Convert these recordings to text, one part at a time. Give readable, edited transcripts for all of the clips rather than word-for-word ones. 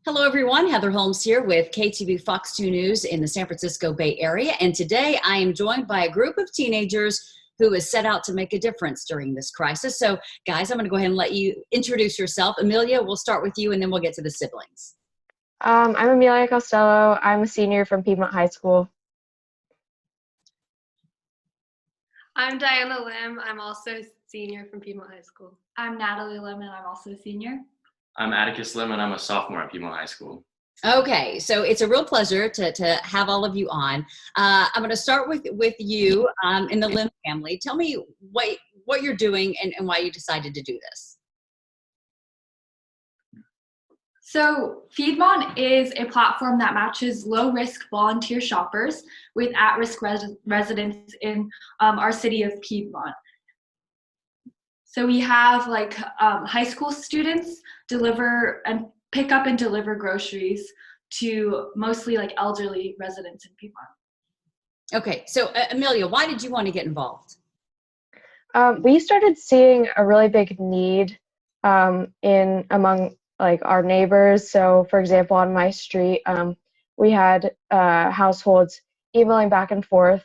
Hello, everyone. Heather Holmes here with KTV Fox 2 News in the San Francisco Bay Area. And today I am joined by a group of teenagers who has set out to make a difference during this crisis. So, guys, I'm going to go ahead and let you introduce yourself. Amelia, we'll start with you and then we'll get to the siblings. I'm Amelia Costello. I'm a senior from Piedmont High School. I'm Diana Lim. I'm also a senior from Piedmont High School. I'm Natalie Lim, and I'm also a senior. I'm Atticus Lim, and I'm a sophomore at Piedmont High School. Okay, so it's a real pleasure to have all of you on. I'm going to start with you in the Lim family. Tell me what you're doing and why you decided to do this. So Piedmont is a platform that matches low-risk volunteer shoppers with at-risk residents in our city of Piedmont. So we have high school students deliver and pick up and deliver groceries to mostly elderly residents in Piedmont. Okay, so Amelia, why did you want to get involved? We started seeing a really big need among our neighbors. So, for example, on my street, we had households emailing back and forth,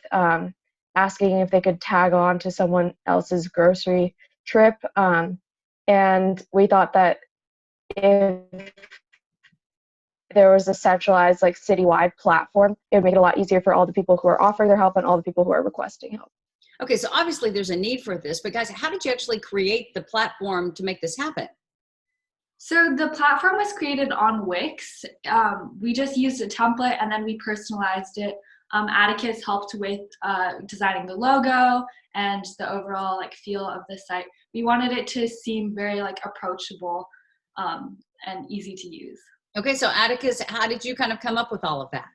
asking if they could tag on to someone else's grocery trip. And we thought that if there was a centralized citywide platform, it would make it a lot easier for all the people who are offering their help and all the people who are requesting help. Okay, so obviously there's a need for this, but guys, how did you actually create the platform to make this happen? So the platform was created on Wix. We just used a template and then we personalized it. Atticus helped with designing the logo and the overall feel of the site. We wanted it to seem very approachable and easy to use. Okay, so Atticus, how did you kind of come up with all of that?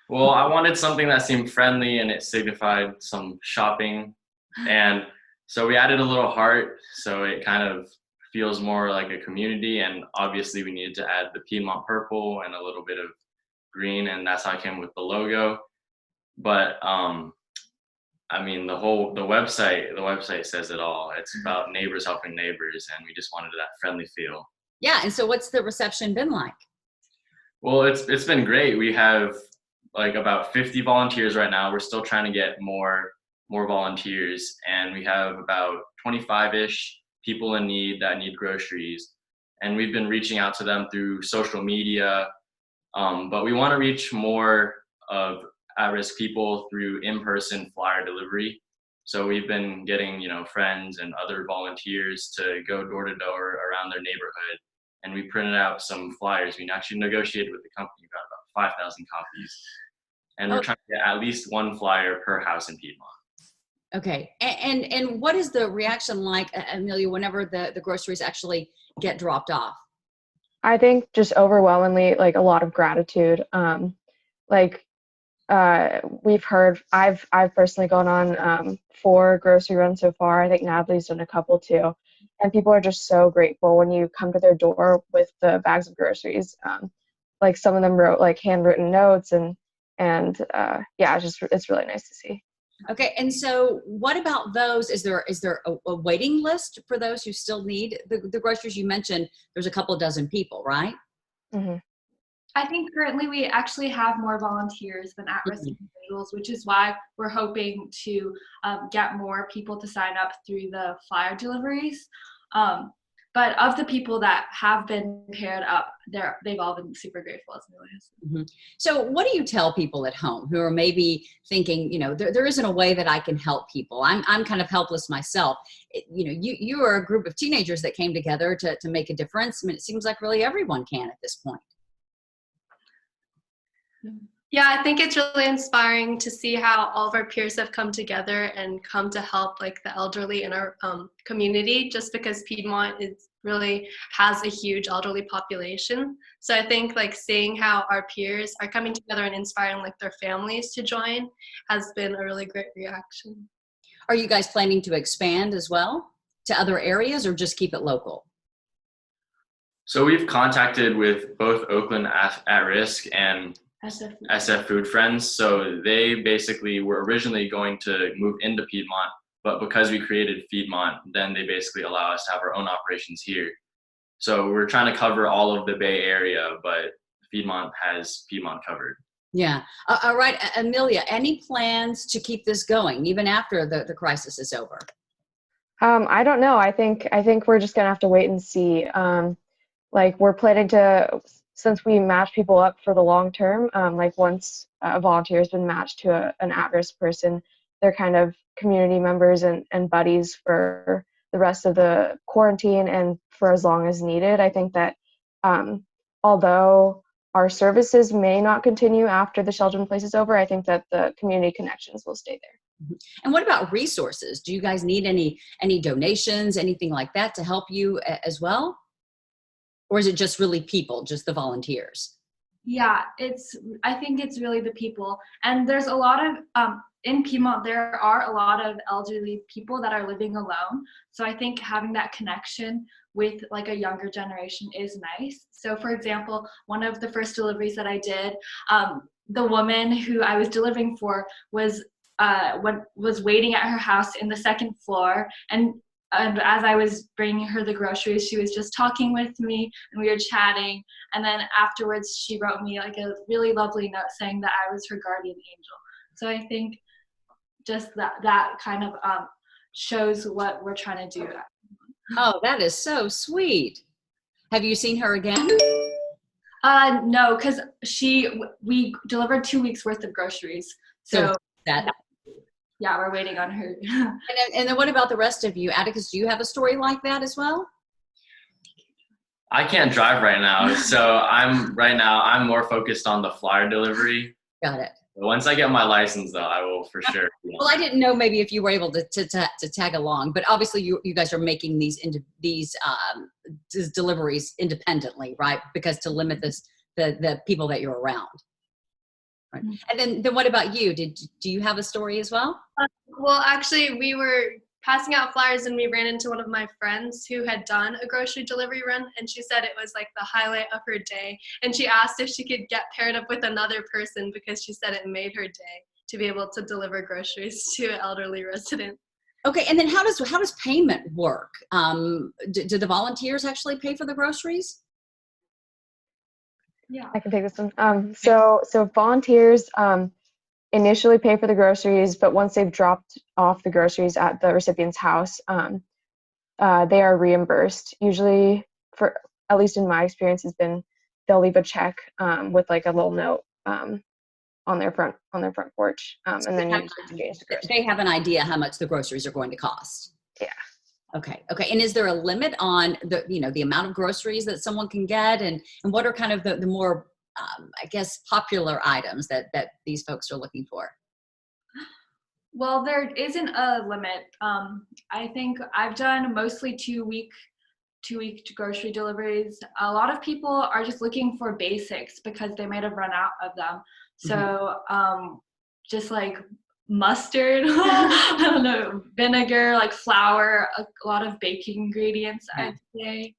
Well, I wanted something that seemed friendly and it signified some shopping. And so we added a little heart so it kind of feels more like a community. And obviously we needed to add the Piedmont purple and a little bit of green, and that's how I came with the logo. But I mean, the website says it all. It's about neighbors helping neighbors, and we just wanted that friendly feel. Yeah, and so what's the reception been like? Well, it's been great. We have about 50 volunteers right now. We're still trying to get more volunteers, and we have about 25-ish people in need that need groceries. And we've been reaching out to them through social media, but we want to reach more of at-risk people through in-person flyer delivery. So we've been getting, friends and other volunteers to go door to door around their neighborhood. And we printed out some flyers. We actually negotiated with the company about 5,000 copies. And we're trying to get at least one flyer per house in Piedmont. Okay, and what is the reaction like, Amelia, whenever the groceries actually get dropped off? I think just overwhelmingly, a lot of gratitude. We've heard, I've personally gone on 4 grocery runs so far. I think Natalie's done a couple too. And people are just so grateful when you come to their door with the bags of groceries. Some of them wrote handwritten notes and it's really nice to see. Okay, and so what about those? Is there a waiting list for those who still need the groceries? You mentioned there's a couple dozen people, right? Mm-hmm. I think currently we actually have more volunteers than at-risk individuals, which is why we're hoping to get more people to sign up through the flyer deliveries. But of the people that have been paired up, they've all been super grateful, as Amelia said. Mm-hmm. So what do you tell people at home who are maybe thinking, there isn't a way that I can help people? I'm kind of helpless myself. You are a group of teenagers that came together to make a difference. I mean, it seems like really everyone can at this point. Yeah, I think it's really inspiring to see how all of our peers have come together and come to help the elderly in our community, just because Piedmont really has a huge elderly population. So I think seeing how our peers are coming together and inspiring their families to join has been a really great reaction. Are you guys planning to expand as well to other areas or just keep it local? So we've contacted with both Oakland at Risk and SF Food Friends. So they basically were originally going to move into Piedmont, but because we created Piedmont, then they basically allow us to have our own operations here. So we're trying to cover all of the Bay Area, but Piedmont has Piedmont covered. Yeah. All right, Amelia, any plans to keep this going even after the crisis is over? I don't know. I think we're just gonna have to wait and see. Like we're planning to, since we match people up for the long term, like once a volunteer has been matched to an at-risk person, they're kind of community members and buddies for the rest of the quarantine and for as long as needed. I think that although our services may not continue after the shelter in place is over, I think that the community connections will stay there. And what about resources? Do you guys need any donations, anything like that to help you as well? Or is it just really people, just the volunteers? Yeah, I think it's really the people. And there's a lot of in Piedmont there are a lot of elderly people that are living alone. So I think having that connection with like a younger generation is nice. So for example, one of the first deliveries that I did, the woman who I was delivering for was waiting at her house in the second floor, and as I was bringing her the groceries, she was just talking with me and we were chatting. And then afterwards, she wrote me like a really lovely note saying that I was her guardian angel. So I think just that kind of shows what we're trying to do. Oh, that is so sweet. Have you seen her again? No, because we delivered 2 weeks worth of groceries. So that. yeah, we're waiting on her. And then what about the rest of you? Atticus, do you have a story like that as well? I can't drive right now, so I'm more focused on the flyer delivery. Got it. Once I get my license, though, I will for sure. Well, I didn't know maybe if you were able to tag along, but obviously you guys are making these deliveries independently, right? Because to limit the people that you're around. Right. And then what about you? Do you have a story as well? Well, actually, we were passing out flyers and we ran into one of my friends who had done a grocery delivery run, and she said it was like the highlight of her day. And she asked if she could get paired up with another person because she said it made her day to be able to deliver groceries to an elderly resident. Okay, and then how does payment work? Do the volunteers actually pay for the groceries? Yeah, I can take this one. So volunteers initially pay for the groceries, but once they've dropped off the groceries at the recipient's house, they are reimbursed. Usually, for at least in my experience, has been they'll leave a check with like a little note on their front porch, and then you exchange the groceries. They have an idea how much the groceries are going to cost. Yeah. Okay. And is there a limit on the amount of groceries that someone can get, and what are kind of the more I guess popular items that these folks are looking for? well, there isn't a limit. I think I've done mostly 2 week grocery deliveries. A lot of people are just looking for basics because they might have run out of them. So just like mustard, I don't know, vinegar, like flour, a lot of baking ingredients, I'd say.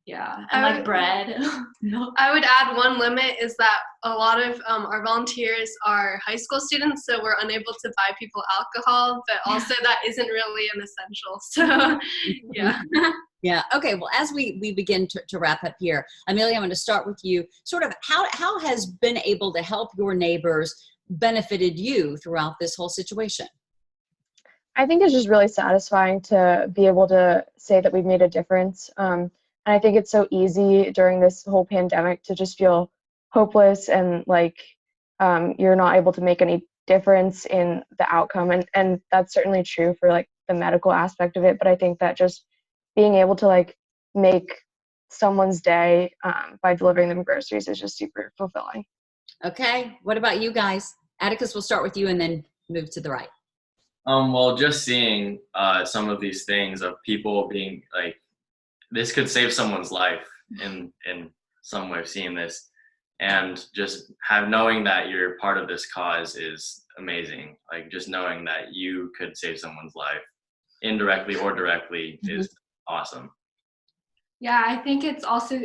Yeah, and like bread. No. I would add one limit is that a lot of our volunteers are high school students, so we're unable to buy people alcohol, but also that isn't really an essential. So, yeah. Yeah. Okay. Well, as we begin to wrap up here, Amelia, I'm going to start with you. Sort of how has been able to help your neighbors benefited you throughout this whole situation? I think it's just really satisfying to be able to say that we've made a difference. And I think it's so easy during this whole pandemic to just feel hopeless and like you're not able to make any difference in the outcome. And that's certainly true for like the medical aspect of it. But I think that just being able to like make someone's day by delivering them groceries is just super fulfilling. Okay. What about you guys? Atticus, we'll start with you and then move to the right. Well, just seeing some of these things of people being like, this could save someone's life in some way of seeing this, and just knowing that you're part of this cause is amazing. Like just knowing that you could save someone's life indirectly or directly is awesome. Yeah, I think it's also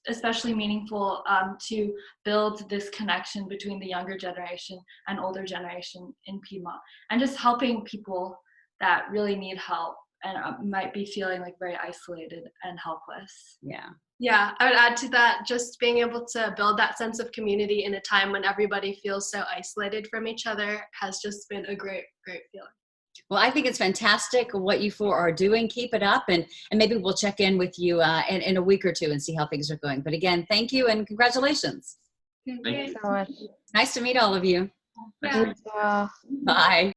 especially meaningful to build this connection between the younger generation and older generation in Piedmont, and just helping people that really need help and might be feeling like very isolated and helpless. Yeah. Yeah, I would add to that, just being able to build that sense of community in a time when everybody feels so isolated from each other has just been a great, great feeling. Well, I think it's fantastic what you four are doing. Keep it up, and maybe we'll check in with you in a week or two and see how things are going. But again, thank you and congratulations. Thank Thanks you. so much. Nice to meet all of you. Yeah. You too. Bye.